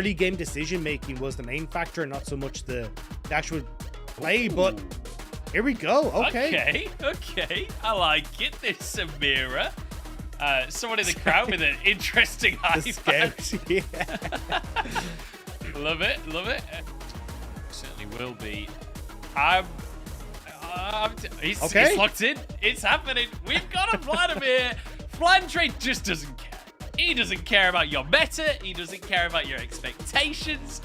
early game decision making was the main factor, not so much the actual play. But here we go. Okay. Okay. I like it. This Semana. Someone in the crowd with an interesting high five. Yeah. Love it. Certainly will be. He's locked in. It's happening. We've got a Vladimir. Flandre just doesn't care. He doesn't care about your meta. He doesn't care about your expectations.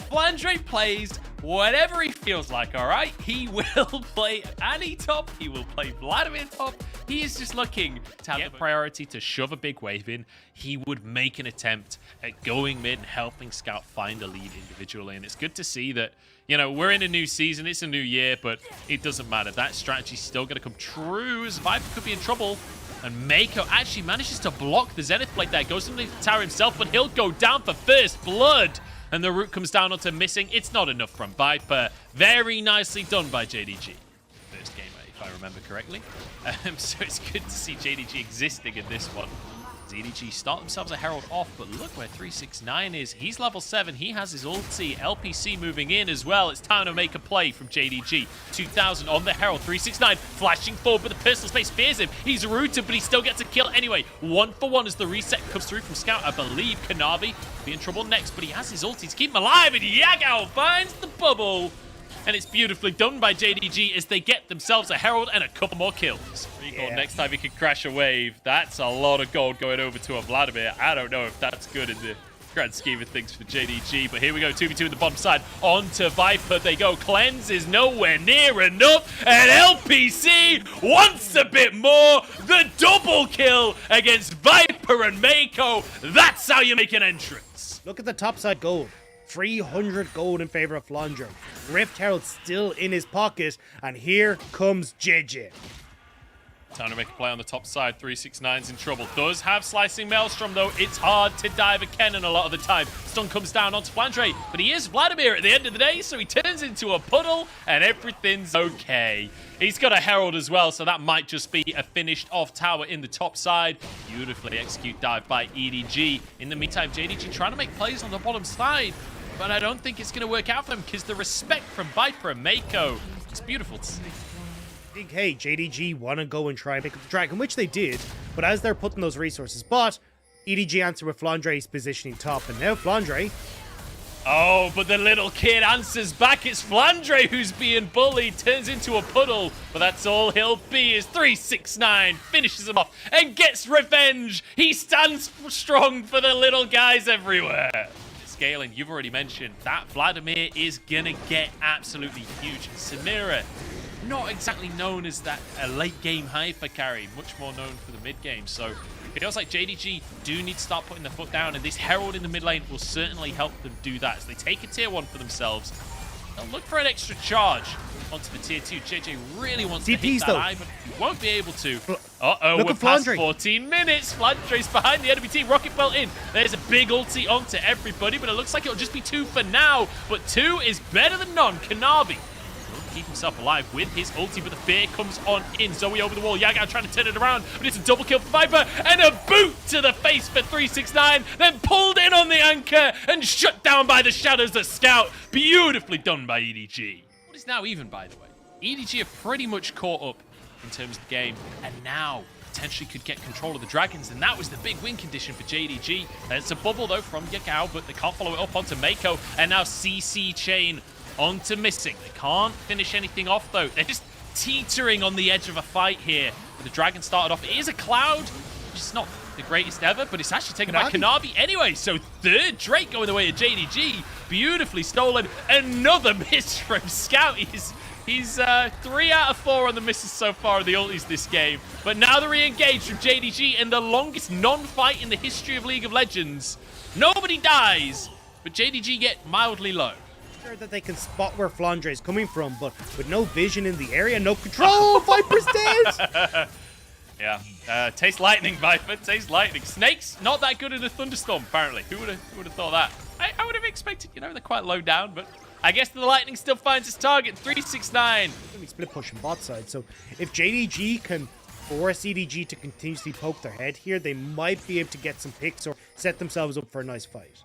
Flandre plays whatever he feels like, all right? He will play Annie top. He will play Vladimir top. He is just looking to have the priority to shove a big wave in. He would make an attempt at going mid and helping Scout find a lead individually. And it's good to see that, you know, we're in a new season. It's a new year, but it doesn't matter. That strategy's still going to come true, as Viper could be in trouble. And Mako actually manages to block the Zenith Blade there. Goes underneath the tower himself, but he'll go down for first blood. And the root comes down onto missing. It's not enough from Viper. Very nicely done by JDG. First game, if I remember correctly. So it's good to see JDG existing in this one. JDG start themselves a Herald off, but look where 369 is. He's level 7. He has his ulti. LPC moving in as well. It's time to make a play from JDG. 2000 on the Herald. 369 flashing forward, but the personal space fears him. He's rooted, but he still gets a kill anyway. 1 for 1 as the reset comes through from Scout. I believe Kanavi be in trouble next, but he has his ulti to keep him alive, and Yagao finds the bubble. And it's beautifully done by JDG as they get themselves a Herald and a couple more kills. Next time he can crash a wave. That's a lot of gold going over to a Vladimir. I don't know if that's good in the grand scheme of things for JDG, but here we go. 2v2 in the bottom side. On to Viper they go. Cleanse is nowhere near enough, and LPC wants a bit more. The double kill against Viper and Mako. That's how you make an entrance. Look at the top side gold. 300 gold in favor of Flandre. Rift Herald still in his pocket, and here comes JJ. Time to make a play on the top side. 369's in trouble. Does have Slicing Maelstrom, though. It's hard to dive a cannon a lot of the time. Stun comes down onto Flandre, but he is Vladimir at the end of the day, so he turns into a puddle, and everything's okay. He's got a Herald as well, so that might just be a finished off tower in the top side. Beautifully execute dive by EDG. In the meantime, JDG trying to make plays on the bottom side, but I don't think it's going to work out for them because the respect from Viper and Mako is beautiful to see. I think, hey, JDG want to go and try and pick up the dragon, which they did, but as they're putting those resources, but EDG answer with Flandre's positioning top, and now Flandre. Oh, but the little kid answers back. It's Flandre who's being bullied, turns into a puddle, but that's all he'll be is 369, finishes him off, and gets revenge. He stands strong for the little guys everywhere. Scaling, you've already mentioned, that Vladimir is gonna get absolutely huge. Semana, not exactly known as that late game hyper carry, much more known for the mid game. So it feels like JDG do need to start putting their foot down, and this Herald in the mid lane will certainly help them do that. So they take a tier 1 for themselves. They'll look for an extra charge onto the tier 2. JJ really wants to hit that eye, but he won't be able to. Uh-oh, we're past 14 minutes. Flandre's behind the enemy team. Rocket Belt in. There's a big ulti onto everybody, but it looks like it'll just be 2 for now. But 2 is better than none. Kanavi keep himself alive with his ulti, but the fear comes on in. Zoe over the wall. Yagao trying to turn it around, but it's a double kill for Viper, and a boot to the face for 369, then pulled in on the anchor and shut down by the shadows. The Scout. Beautifully done by EDG. What is now even, by the way? EDG are pretty much caught up in terms of the game, and now potentially could get control of the dragons, and that was the big win condition for JDG. It's a bubble, though, from Yagao, but they can't follow it up onto Mako, and now CC Chain onto missing. They can't finish anything off, though. They're just teetering on the edge of a fight here. The dragon started off. It is a cloud, which is not the greatest ever, but it's actually taken by Kanavi anyway. So third Drake going the way of JDG. Beautifully stolen. Another miss from Scout. He's 3 out of 4 on the misses so far of the ultis this game. But now the re-engage from JDG in the longest non-fight in the history of League of Legends. Nobody dies, but JDG get mildly low. That they can spot where Flandre is coming from, but with no vision in the area, no control. Viper's dead. Yeah, taste lightning, Viper. Taste lightning. Snakes not that good in a thunderstorm, apparently. Who would have thought that? I would have expected. You know, they're quite low down, but I guess the lightning still finds its target. 369. Split pushing bot side. So if JDG can force EDG to continuously poke their head here, they might be able to get some picks or set themselves up for a nice fight.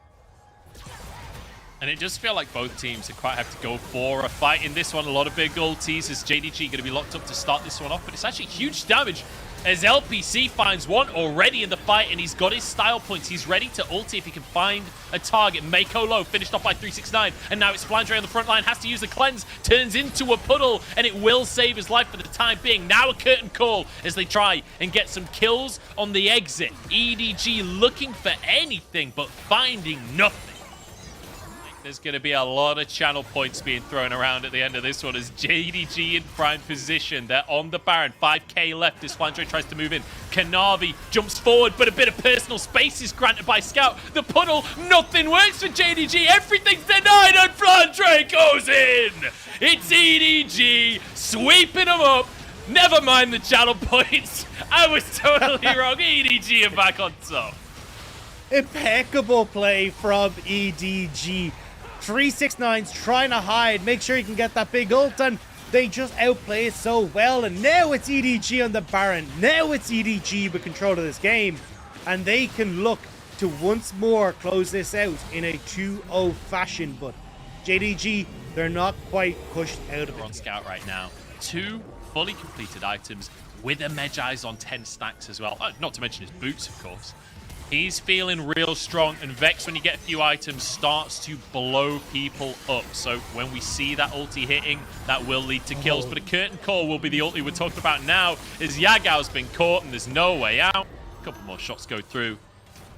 And it does feel like both teams are quite have to go for a fight in this one. A lot of big ultis as JDG going to be locked up to start this one off. But it's actually huge damage as LPC finds one already in the fight, and he's got his style points. He's ready to ulti if he can find a target. Mako low, finished off by 369. And now it's Flandre on the front line, has to use the cleanse, turns into a puddle, and it will save his life for the time being. Now a curtain call as they try and get some kills on the exit. EDG looking for anything, but finding nothing. There's going to be a lot of channel points being thrown around at the end of this one as JDG in prime position. They're on the Baron. 5k left as Flandre tries to move in. Kanavi jumps forward, but a bit of personal space is granted by Scout. The puddle, nothing works for JDG. Everything's denied, and Flandre goes in. It's EDG sweeping them up. Never mind the channel points. I was totally wrong. EDG are back on top. Impeccable play from EDG. 369's trying to hide, make sure you can get that big ult, and they just outplay it so well. And now it's EDG on the Baron. Now it's EDG with control of this game, and they can look to once more close this out in a 2-0 fashion. But JDG, they're not quite pushed out of it. We're on Scout right now. 2 fully completed items with a Medjai's on 10 stacks as well. Not to mention his boots, of course. He's feeling real strong, and Vex, when you get a few items, starts to blow people up. So when we see that ulti hitting, that will lead to kills. But a curtain call will be the ulti we're talking about now, as Yagao's been caught and there's no way out. A couple more shots go through,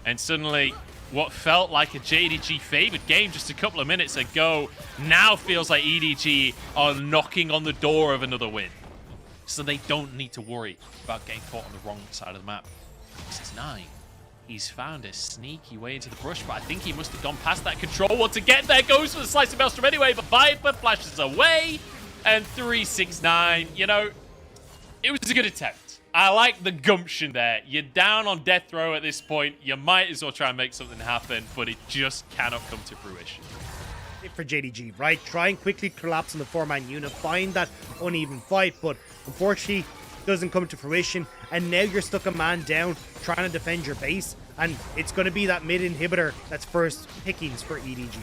and suddenly what felt like a JDG favored game just a couple of minutes ago now feels like EDG are knocking on the door of another win. So they don't need to worry about getting caught on the wrong side of the map. This is 9. He's found a sneaky way into the brush, but I think he must have gone past that control wall to get there. Goes for the slice of Maelstrom anyway, but Viper flashes away. And 369, you know, it was a good attempt. I like the gumption there. You're down on death row at this point. You might as well try and make something happen, but it just cannot come to fruition. For JDG, right? Try and quickly collapse on the 4-man unit, find that uneven fight, but unfortunately doesn't come to fruition, and now you're stuck a man down trying to defend your base, and it's going to be that mid inhibitor that's first pickings for EDG.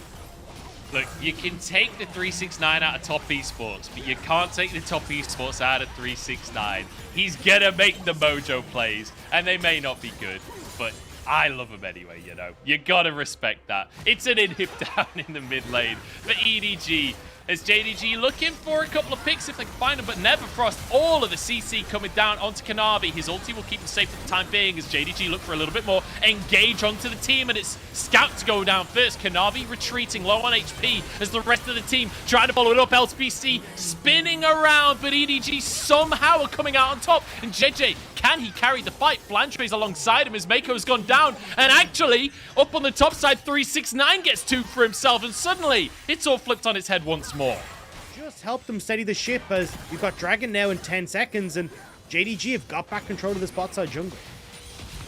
Look, you can take the 369 out of top esports, but you can't take the top esports out of 369. He's gonna make the mojo plays, and they may not be good, but I love him anyway, you know. You gotta respect that. It's an inhib down in the mid lane for EDG. As JDG looking for a couple of picks if they can find them, but Neverfrost, all of the CC coming down onto Kanavi. His ulti will keep him safe for the time being as JDG look for a little bit more engage onto the team, and it's Scout to go down first. Kanavi retreating low on HP as the rest of the team trying to follow it up. LPC spinning around, but EDG somehow are coming out on top. And JJ, can he carry the fight? Flandre's alongside him as Mako's gone down, and actually up on the top side 369 gets 2 for himself, and suddenly it's all flipped on its head once more. Just help them steady the ship as you've got Dragon now in 10 seconds, and JDG have got back control of the spot side jungle.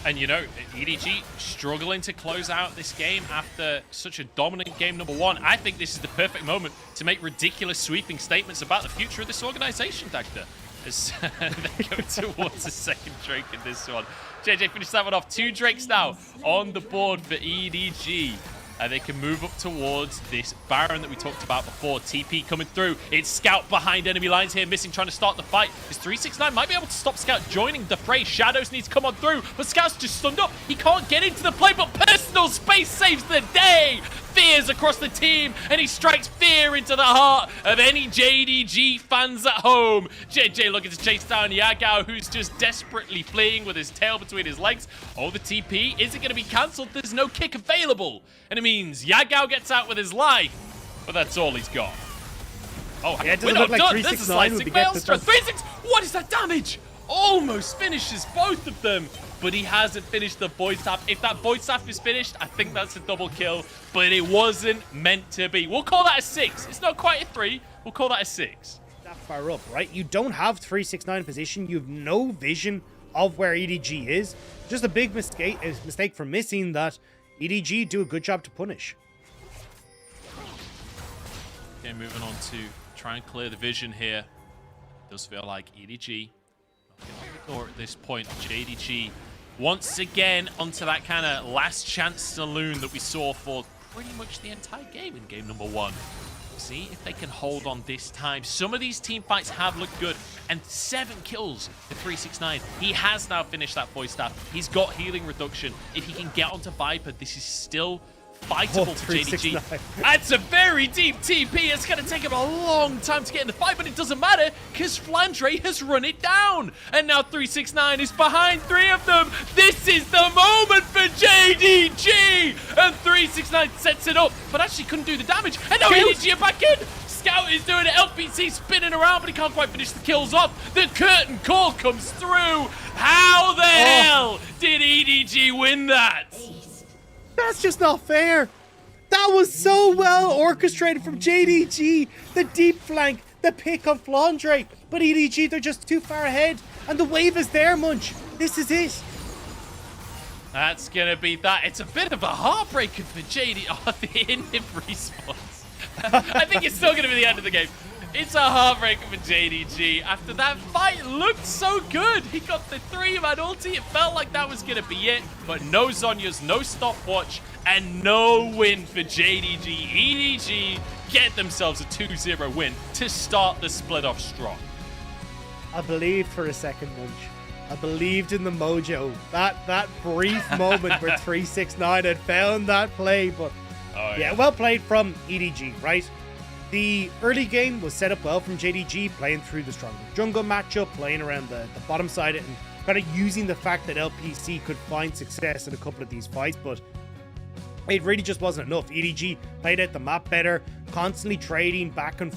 And you know, EDG struggling to close out this game after such a dominant game number 1. I think this is the perfect moment to make ridiculous sweeping statements about the future of this organization, Dagda. As they go towards the second Drake in this one. JJ finished that one off. 2 Drakes now on the board for EDG. And they can move up towards this Baron that we talked about before. TP coming through. It's Scout behind enemy lines here, missing, trying to start the fight. This 369 might be able to stop Scout joining the fray. Shadows needs to come on through, but Scout's just stunned up. He can't get into the play, but personal space saves the day. Fears across the team, and he strikes fear into the heart of any JDG fans at home. JJ looking to chase down Yagao, who's just desperately fleeing with his tail between his legs. Oh, the TP isn't going to be cancelled. There's no kick available, and it means Yagao gets out with his life, but that's all he's got. Oh, yeah, it doesn't look like 369 would be getting the 3-6. What is that damage? Almost finishes both of them, but he hasn't finished the Void Staff. If that Void Staff is finished, I think that's a double kill, but it wasn't meant to be. We'll call that a 6. It's not quite a 3. We'll call that a 6. That far up, right? You don't have 369 position. You have no vision of where EDG is. Just a big mistake for missing that. EDG do a good job to punish. Okay, moving on to try and clear the vision here. Does feel like EDG or at this point, JDG once again onto that kind of last chance saloon that we saw for pretty much the entire game in game number 1. See if they can hold on this time. Some of these team fights have looked good, and 7 kills for 369. He has now finished that voice staff. He's got healing reduction. If he can get onto Viper, this is still fightable for JDG. That's a very deep TP. It's going to take him a long time to get in the fight, but it doesn't matter because Flandre has run it down. And now 369 is behind 3 of them. This is the moment for JDG. And 369 sets it up, but actually couldn't do the damage. And now EDG are back in. Scout is doing it. LPC spinning around, but he can't quite finish the kills off. The curtain call comes through. How the hell did EDG win that? That's just not fair. That was so well orchestrated from JDG. The deep flank, the pick on Flandre. But EDG, they're just too far ahead. And the wave is there, Munch. This is it. That's going to be that. It's a bit of a heartbreaker for JD. Oh, the in-hip response. I think it's still going to be the end of the game. It's a heartbreaker for JDG. After that fight looked so good. He got the 3-man ulti. It felt like that was going to be it. But no Zhonya's, no stopwatch, and no win for JDG. EDG get themselves a 2-0 win to start the split off strong. I believed for a second, Munch. I believed in the mojo. That brief moment where 369 had found that play. But yeah, well played from EDG, right? The early game was set up well from JDG, playing through the stronger jungle matchup, playing around the bottom side and kind of using the fact that LPC could find success in a couple of these fights, but it really just wasn't enough. EDG played out the map better, constantly trading back and